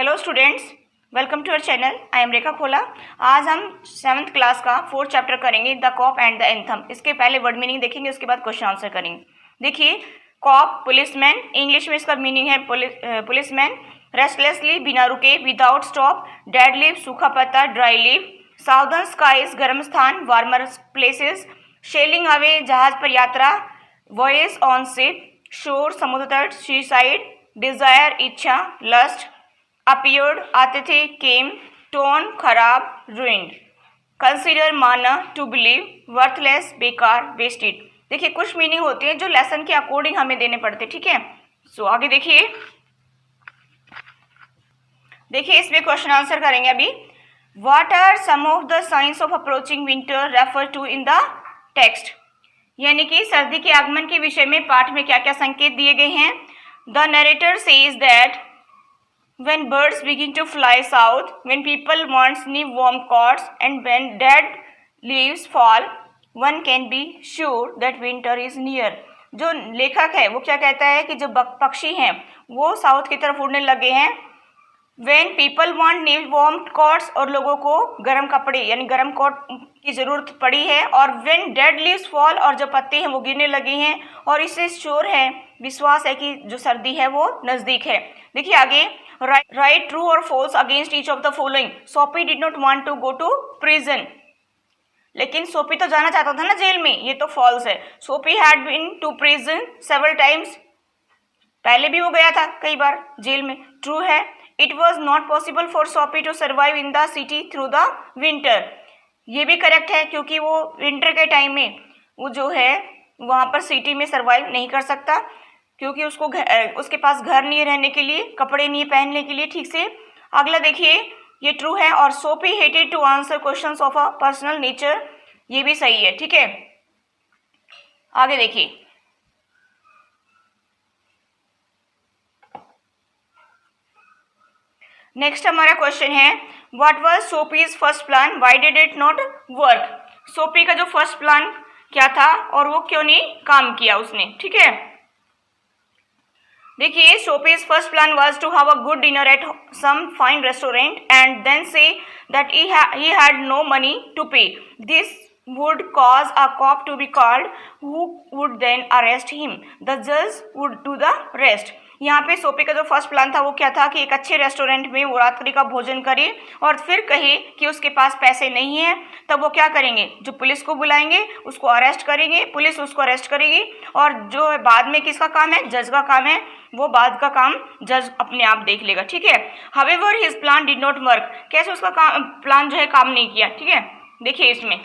Hello students, welcome to our channel. I am Rekha Khola. आज हम 7th class का 4th chapter करेंगे, the cop and the anthem. इसके पहले वर्ड मीनिंग देखेंगे, उसके बाद क्वेश्चन आंसर करेंगे। देखिए, कॉप पुलिसमैन, इंग्लिश में इसका मीनिंग है पुलिसमैन। रेस्टलेसली, बिना रुके, विदाउट स्टॉप। डेड लीव, सूखा पत्ता, ड्राई लीव। साउदर्न स्काईज, गर्म स्थान, वार्मर प्लेसेस। सेलिंग अवे, जहाज पर यात्रा। वॉयस ऑन शिप, शोर, समुद्र तट, सी साइड। डिजायर, इच्छा, लस्ट। अपीयर्ड, आते थे, केम। टोन, खराब, ruined। कंसिडर, माना, टू बिलीव। वर्थलेस, बेकार, वेस्टेड। देखिए, कुछ मीनिंग होते हैं जो लेसन के अकॉर्डिंग हमें देने पड़ते, ठीक है। सो आगे देखिए इसमें क्वेश्चन आंसर करेंगे अभी। What are some of the signs of approaching winter refer to in the text. यानी कि सर्दी के आगमन के विषय में पाठ में क्या क्या संकेत दिए गए हैं। The narrator says that when birds begin to fly south, when people want new warm coats, and when dead leaves fall, one can be sure that winter is near। जो लेखक है वो क्या कहता है कि जो पक्षी हैं वो साउथ की तरफ उड़ने लगे हैं। when people want new warm coats, और लोगों को गर्म कपड़े यानी गर्म कोट की ज़रूरत पड़ी है। और when dead leaves fall, और जो पत्ते हैं वो गिरने लगे हैं। और इससे श्योर है, विश्वास है कि जो सर्दी है वो नज़दीक है। देखिए आगे, राइट ट्रू और false against each of the following. Soapy did not want to go to prison. लेकिन सोपी तो जाना चाहता था ना जेल में, ये तो फॉल्स है। Soapy had been to prison several times, पहले भी वो गया था कई बार जेल में। ट्रू है। It was not possible for Soapy to survive in the city through the winter, ये भी करेक्ट है, क्योंकि वो विंटर के टाइम में वो जो है वहाँ पर सिटी में सर्वाइव नहीं कर सकता, क्योंकि उसके पास घर नहीं है रहने के लिए, कपड़े नहीं है पहनने के लिए ठीक से। अगला देखिए, ये ट्रू है। और Soapy hated to answer questions of a personal nature, ये भी सही है, ठीक है। आगे देखिए, नेक्स्ट हमारा क्वेश्चन है, what was Soapy's first plan, why did it not work. Soapy का जो फर्स्ट प्लान क्या था और वो क्यों नहीं काम किया उसने, ठीक है। देखिए, Soapy's first plan was to have a good dinner at some fine restaurant and then say that he had no money to pay. This would cause a cop to be called, who would then arrest him. The judge would do the rest. यहाँ पे सोपी का जो first plan था वो क्या था कि एक अच्छे रेस्टोरेंट में वो रात्रि का भोजन करे और फिर कहे कि उसके पास पैसे नहीं है। तब वो क्या करेंगे, जो पुलिस को बुलाएंगे, उसको अरेस्ट करेंगे, पुलिस उसको अरेस्ट करेगी। और जो बाद में किसका काम है, जज का काम है, वो बाद का काम जज अपने आप देख लेगा, ठीक है। However his plan did not work, कैसे उसका प्लान जो है काम नहीं किया, ठीक है। देखिए इसमें,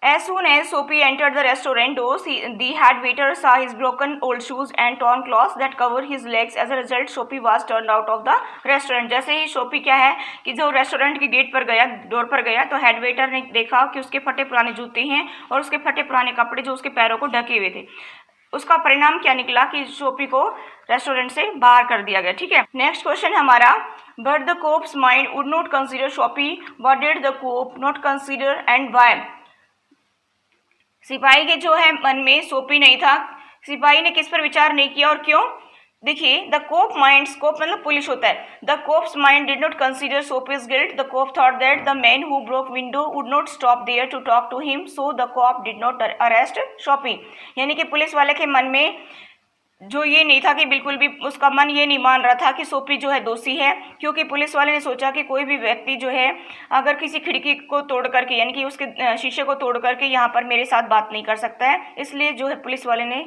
as soon as Sophie entered the restaurant doors, the head waiter saw his broken old shoes and torn cloths that covered his legs. As a result, Sophie was turned out of the restaurant. जैसे ही सोपी क्या है कि जो restaurant के gate पर गया, door पर गया, तो हेड वेटर ने देखा कि उसके फटे पुराने जूते हैं और उसके फटे पुराने कपड़े जो उसके पैरों को ढके हुए थे। उसका परिणाम क्या निकला कि सोपी को रेस्टोरेंट से बाहर कर दिया गया, ठीक है। नेक्स्ट क्वेश्चन हमारा, but the cop's mind would not consider Soapy, what did the cop not consider and why. सिपाही के जो है मन में सोपी नहीं था, सिपाही ने किस पर विचार नहीं किया और क्यों। देखिए, द कोप माइंड, कोप मतलब पुलिस होता है। The cop's mind did not consider Soapy's guilt. The cop thought that the man who broke window would not stop there to talk to him, so the cop did not arrest Soapy. यानी कि police वाले के मन में जो ये नहीं था कि बिल्कुल भी उसका मन ये नहीं मान रहा था कि सोपी जो है दोषी है, क्योंकि पुलिस वाले ने सोचा कि कोई भी व्यक्ति जो है अगर किसी खिड़की को तोड़ करके यानी कि उसके शीशे को तोड़ करके यहाँ पर मेरे साथ बात नहीं कर सकता है, इसलिए जो है पुलिस वाले ने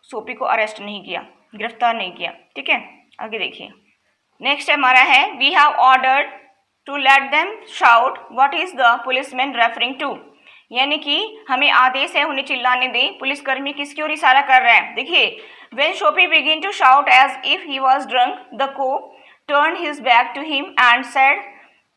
सोपी को अरेस्ट नहीं किया, गिरफ्तार नहीं किया, ठीक है। आगे देखिए, नेक्स्ट हमारा है, we have ordered to let them shout, what is the policeman referring to. यानी कि हमें आदेश है उन्हें चिल्लाने दें, पुलिसकर्मी किसकी ओर इशारा कर रहे हैं। देखिए, when Sophie began to shout as if he was drunk, the cop turned his back to him and said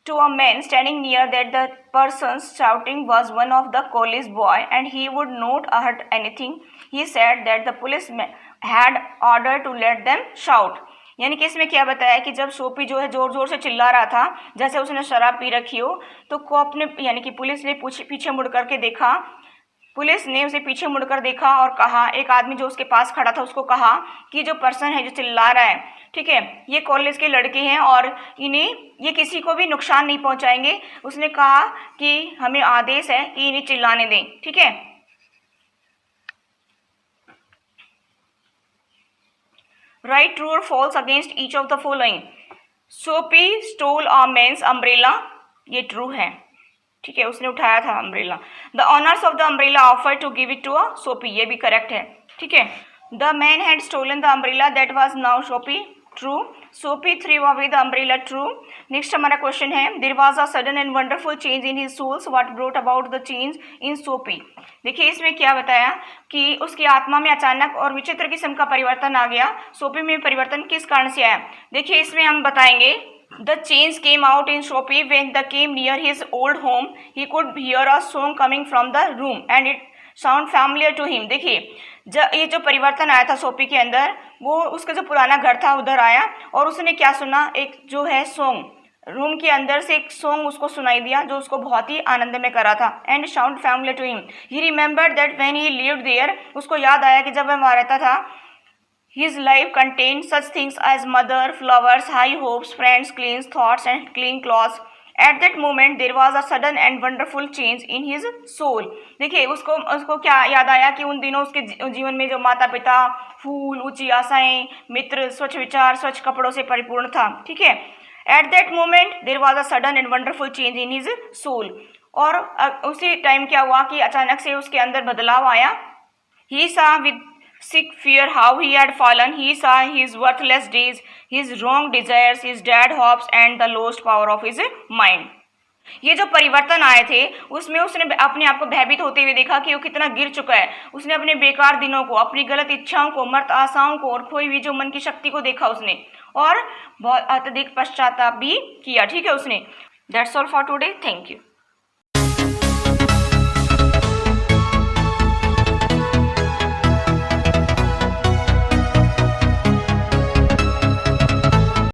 to a man standing near that the person shouting was one of the college boy and he would not hurt anything. He said that the policeman had ordered to let them shout. यानी कि इसमें क्या बताया कि जब सोपी जो है जोर जोर से चिल्ला रहा था, जैसे उसने शराब पी रखी हो, तो कोप ने यानी कि पुलिस ने पीछे मुड़ करके देखा पुलिस ने उसे पीछे मुड़कर देखा और कहा, एक आदमी जो उसके पास खड़ा था उसको कहा कि जो पर्सन है जो चिल्ला रहा है, ठीक है, ये कॉलेज के लड़के हैं और ये किसी को भी नुकसान नहीं पहुंचाएंगे। उसने कहा कि हमें आदेश है कि इन्हें चिल्लाने दें, ठीक है। राइट ट्रू और false against each of the following. Soapy stole a man's umbrella, ये ट्रू है, ठीक है, उसने उठाया था umbrella. The owners of the umbrella offer to give it to a Soapy, ये भी करेक्ट है, ठीक है। The man had stolen the umbrella that was now Soapy, true. Soapy threw away the umbrella, true. Next हमारा question है, there was a sudden and wonderful change in his soul's, what brought about the change in सोपी। देखिए इसमें क्या बताया कि उसकी आत्मा में अचानक और विचित्र किस्म का परिवर्तन आ गया। सोपी में परिवर्तन किस कारण से आया, देखिए इसमें हम बताएंगे। The change came out in Sophie when they came near his old home. He could hear a song coming from the room and it sound familiar to him. देखिए ये जो परिवर्तन आया था सोपी के अंदर, वो उसका जो पुराना घर था उधर आया और उसने क्या सुना, एक जो है सॉन्ग, रूम के अंदर से एक सॉन्ग उसको सुनाई दिया जो उसको बहुत ही आनंद में करा था। And sound familiar to him, he remembered that when he lived there, उसको याद आया कि जब वह वहाँ रहता था, his life contained such things as mother, flowers, high hopes, friends, clean thoughts and clean clothes. At that moment there was a sudden and wonderful change in his soul. देखिए उसको क्या याद आया कि उन दिनों उसके जीवन में जो माता पिता, फूल, ऊंची आशाएं, मित्र, स्वच्छ विचार, स्वच्छ कपड़ों से परिपूर्ण था, ठीक है। At that moment there was a sudden and wonderful change in his soul. और उसी टाइम क्या हुआ कि अचानक से उसके अंदर बदलाव आया। He saw with sick fear how he had fallen. He saw his worthless deeds, his wrong desires, his dead hopes and the lost power of his mind. ये जो परिवर्तन आए थे उसमें उसने अपने आप को भयभीत होते हुए देखा कि वो कितना गिर चुका है। उसने अपने बेकार दिनों को, अपनी गलत इच्छाओं को, मर्त आशाओं को और खोई हुई जो मन की शक्ति को देखा उसने, और बहुत अत्यधिक पश्चाताप भी किया, ठीक है उसने। That's all for today, thank you.